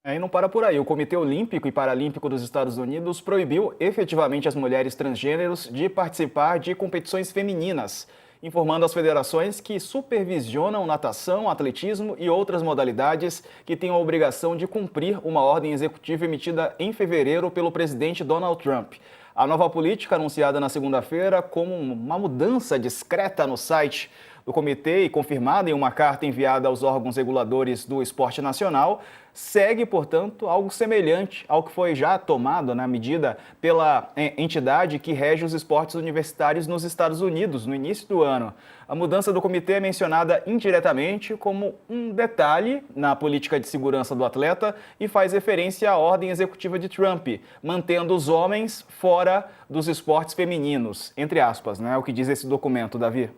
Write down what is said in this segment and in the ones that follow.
E não para por aí. O Comitê Olímpico e Paralímpico dos Estados Unidos proibiu efetivamente as mulheres transgêneros de participar de competições femininas, informando às federações que supervisionam natação, atletismo e outras modalidades que têm a obrigação de cumprir uma ordem executiva emitida em fevereiro pelo presidente Donald Trump. A nova política, anunciada na segunda-feira como uma mudança discreta no site do comitê e confirmada em uma carta enviada aos órgãos reguladores do esporte nacional, segue, portanto, algo semelhante ao que foi já tomado na medida pela entidade que rege os esportes universitários nos Estados Unidos no início do ano. A mudança do comitê é mencionada indiretamente como um detalhe na política de segurança do atleta e faz referência à ordem executiva de Trump, mantendo os homens fora dos esportes femininos, entre aspas, né? É o que diz esse documento, Davi.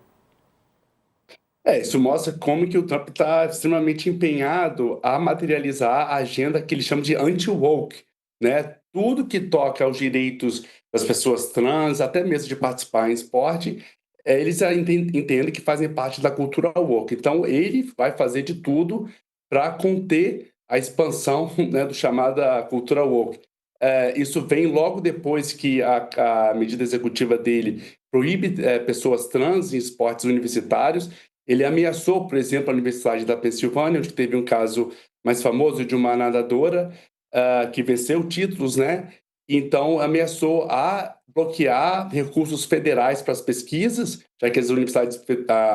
Isso mostra como que o Trump está extremamente empenhado a materializar a agenda que ele chama de anti-woke, né? Tudo que toca aos direitos das pessoas trans, até mesmo de participar em esporte, eles já entendem que fazem parte da cultura woke. Então, ele vai fazer de tudo para conter a expansão, né, do chamada cultura woke. Isso vem logo depois que a medida executiva dele proíbe pessoas trans em esportes universitários. Ele ameaçou, por exemplo, a Universidade da Pensilvânia, onde teve um caso mais famoso de uma nadadora que venceu títulos, né? Então, ameaçou a bloquear recursos federais para as pesquisas, já que as universidades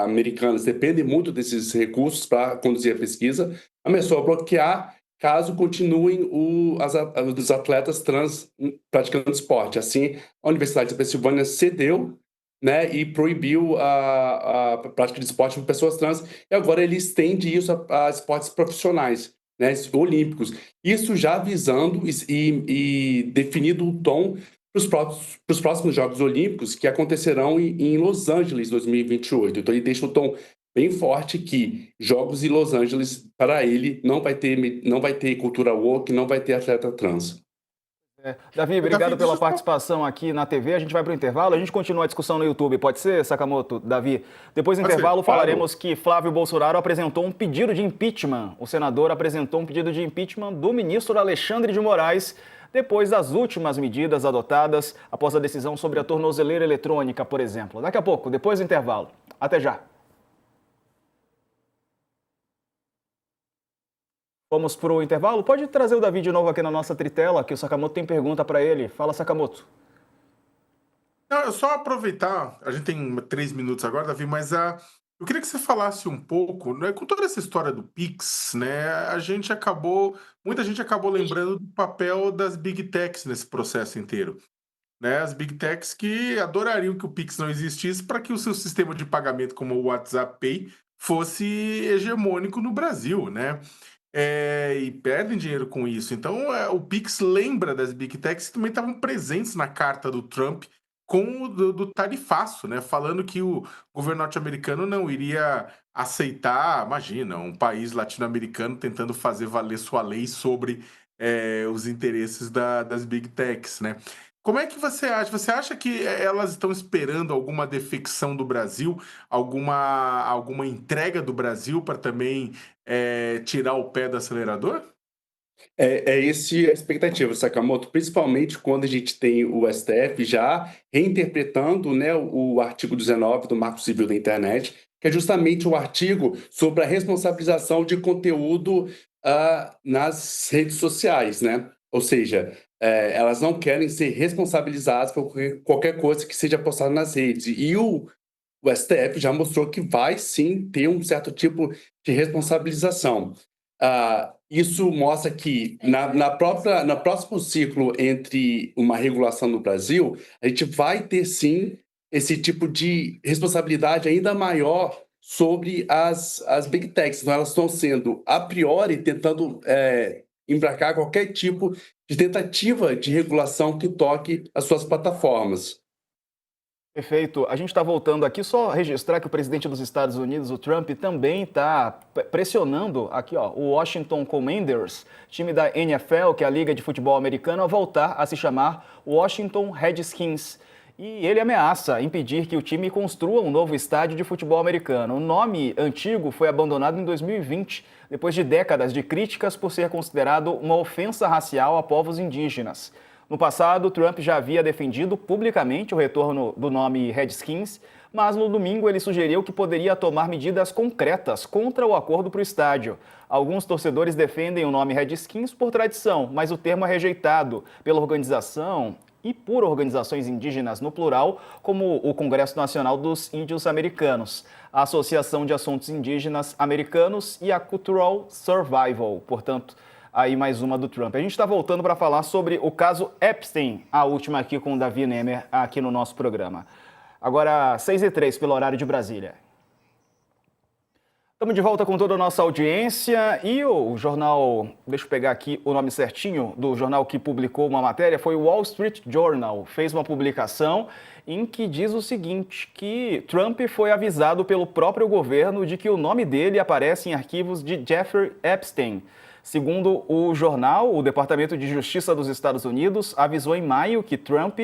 americanas dependem muito desses recursos para conduzir a pesquisa. Ameaçou a bloquear caso continuem os atletas trans praticando esporte. Assim, a Universidade da Pensilvânia cedeu, né, e proibiu a prática de esporte por pessoas trans, e agora ele estende isso a esportes profissionais, né, olímpicos. Isso já visando e definido o tom para os próximos Jogos Olímpicos, que acontecerão em Los Angeles 2028. Então ele deixa o tom bem forte que Jogos em Los Angeles, para ele, não vai ter cultura woke, não vai ter atleta trans. Davi, Davi, obrigado deixa pela eu só... participação aqui na TV. A gente vai para o intervalo, a gente continua a discussão no YouTube. Pode ser, Sakamoto, Davi? Depois do Pode ser, intervalo claro. falaremos que Flávio Bolsonaro apresentou um pedido de impeachment. O senador apresentou um pedido de impeachment do ministro Alexandre de Moraes depois das últimas medidas adotadas após a decisão sobre a tornozeleira eletrônica, por exemplo. Daqui a pouco, depois do intervalo. Até já. Vamos para o intervalo? Pode trazer o Davi de novo aqui na nossa tritela, que o Sakamoto tem pergunta para ele. Fala, Sakamoto. Não, eu só aproveitar, a gente tem 3 minutos agora, Davi, mas eu queria que você falasse um pouco, né, com toda essa história do Pix, né, muita gente acabou lembrando do papel das Big Techs nesse processo inteiro. Né, as Big Techs que adorariam que o Pix não existisse para que o seu sistema de pagamento como o WhatsApp Pay fosse hegemônico no Brasil, né? E perdem dinheiro com isso. Então, o Pix lembra das Big Techs que também estavam presentes na carta do Trump com do tarifaço, né? Falando que o governo norte-americano não iria aceitar, imagina, um país latino-americano tentando fazer valer sua lei sobre os interesses das Big Techs, né? Como é que você acha? Você acha que elas estão esperando alguma defecção do Brasil, alguma entrega do Brasil para também tirar o pé do acelerador? Esse a expectativa, Sakamoto, principalmente quando a gente tem o STF já reinterpretando, né, o artigo 19 do Marco Civil da Internet, que é justamente o artigo sobre a responsabilização de conteúdo nas redes sociais, né? Ou seja, elas não querem ser responsabilizadas por qualquer coisa que seja postada nas redes. E o STF já mostrou que vai sim ter um certo tipo de responsabilização. Isso mostra que no próximo ciclo entre uma regulação no Brasil, a gente vai ter sim esse tipo de responsabilidade ainda maior sobre as Big Techs. Então, elas estão sendo, a priori, tentando embracar qualquer tipo de tentativa de regulação que toque as suas plataformas. Perfeito. A gente está voltando aqui, só registrar que o presidente dos Estados Unidos, o Trump, também está pressionando aqui, ó, o Washington Commanders, time da NFL, que é a Liga de Futebol Americana, a voltar a se chamar Washington Redskins. E ele ameaça impedir que o time construa um novo estádio de futebol americano. O nome antigo foi abandonado em 2020, depois de décadas de críticas por ser considerado uma ofensa racial a povos indígenas. No passado, Trump já havia defendido publicamente o retorno do nome Redskins, mas no domingo ele sugeriu que poderia tomar medidas concretas contra o acordo para o estádio. Alguns torcedores defendem o nome Redskins por tradição, mas o termo é rejeitado pela organização e por organizações indígenas no plural, como o Congresso Nacional dos Índios Americanos, a Associação de Assuntos Indígenas Americanos e a Cultural Survival, portanto, aí mais uma do Trump. A gente está voltando para falar sobre o caso Epstein, a última aqui com o Davi Nemer, aqui no nosso programa. Agora, 6h03 pelo horário de Brasília. Estamos de volta com toda a nossa audiência e o jornal, deixa eu pegar aqui o nome certinho do jornal que publicou uma matéria, foi o Wall Street Journal, fez uma publicação em que diz o seguinte, que Trump foi avisado pelo próprio governo de que o nome dele aparece em arquivos de Jeffrey Epstein. Segundo o jornal, o Departamento de Justiça dos Estados Unidos avisou em maio que Trump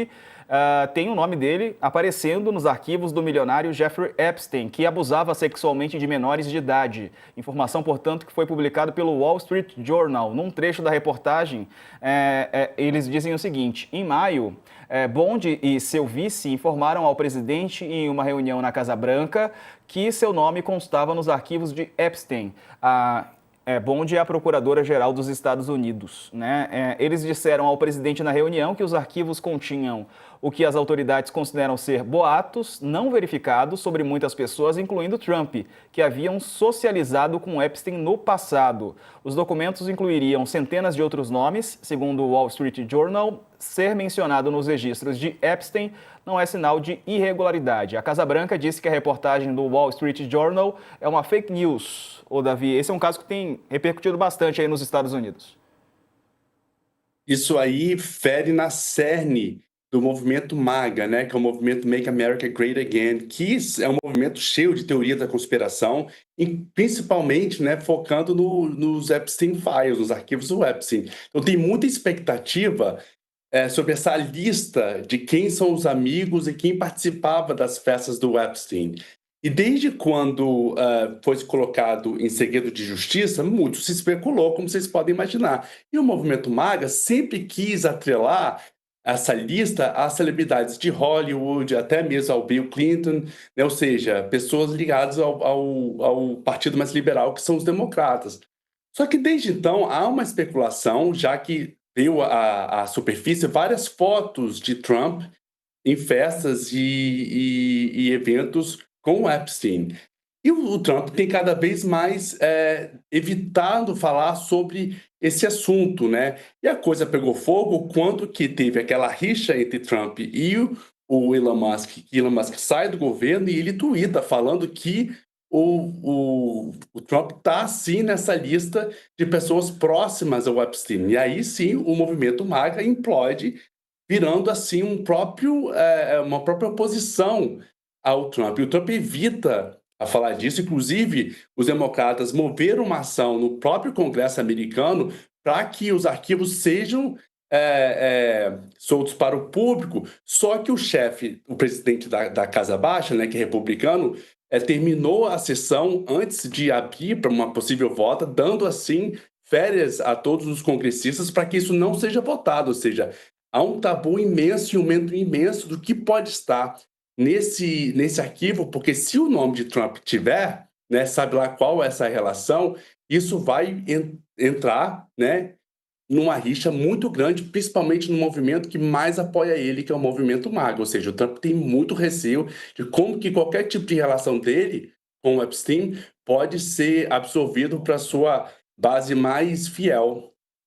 tem o nome dele aparecendo nos arquivos do milionário Jeffrey Epstein, que abusava sexualmente de menores de idade. Informação, portanto, que foi publicada pelo Wall Street Journal. Num trecho da reportagem, eles dizem o seguinte, em maio, Bond e seu vice informaram ao presidente em uma reunião na Casa Branca que seu nome constava nos arquivos de Epstein. Bond é a Procuradora-Geral dos Estados Unidos, né? Eles disseram ao presidente na reunião que os arquivos continham o que as autoridades consideram ser boatos não verificados sobre muitas pessoas, incluindo Trump, que haviam socializado com Epstein no passado. Os documentos incluiriam centenas de outros nomes, segundo o Wall Street Journal. Ser mencionado nos registros de Epstein não é sinal de irregularidade. A Casa Branca disse que a reportagem do Wall Street Journal é uma fake news. Ô, Davi, esse é um caso que tem repercutido bastante aí nos Estados Unidos. Isso aí fere na cerne do movimento MAGA, né, que é o movimento Make America Great Again, que é um movimento cheio de teoria da conspiração, e principalmente, né, focando nos Epstein Files, nos arquivos do Epstein. Então tem muita expectativa sobre essa lista de quem são os amigos e quem participava das festas do Epstein. E desde quando foi colocado em segredo de justiça, muito se especulou, como vocês podem imaginar. E o movimento MAGA sempre quis atrelar essa lista às celebridades de Hollywood, até mesmo ao Bill Clinton, né? Ou seja, pessoas ligadas ao partido mais liberal, que são os democratas. Só que desde então há uma especulação, já que veio à superfície várias fotos de Trump em festas e eventos com o Epstein. E o Trump tem cada vez mais evitado falar sobre esse assunto, né? E a coisa pegou fogo quando que teve aquela rixa entre Trump e o Elon Musk. Elon Musk sai do governo e ele tuita falando que o Trump está, sim, nessa lista de pessoas próximas ao Epstein. E aí, sim, o movimento MAGA implode, virando, assim, uma própria oposição ao Trump. E o Trump evita a falar disso. Inclusive, os democratas moveram uma ação no próprio Congresso americano para que os arquivos sejam soltos para o público, só que o chefe, o presidente da Casa Baixa, né, que é republicano, terminou a sessão antes de abrir para uma possível volta, dando, assim, férias a todos os congressistas para que isso não seja votado. Ou seja, há um tabu imenso e um medo imenso do que pode estar nesse arquivo, porque se o nome de Trump tiver, né, sabe lá qual é essa relação, isso vai entrar, né, numa rixa muito grande, principalmente no movimento que mais apoia ele, que é o movimento MAGA. Ou seja, o Trump tem muito receio de como que qualquer tipo de relação dele com o Epstein pode ser absorvido para sua base mais fiel.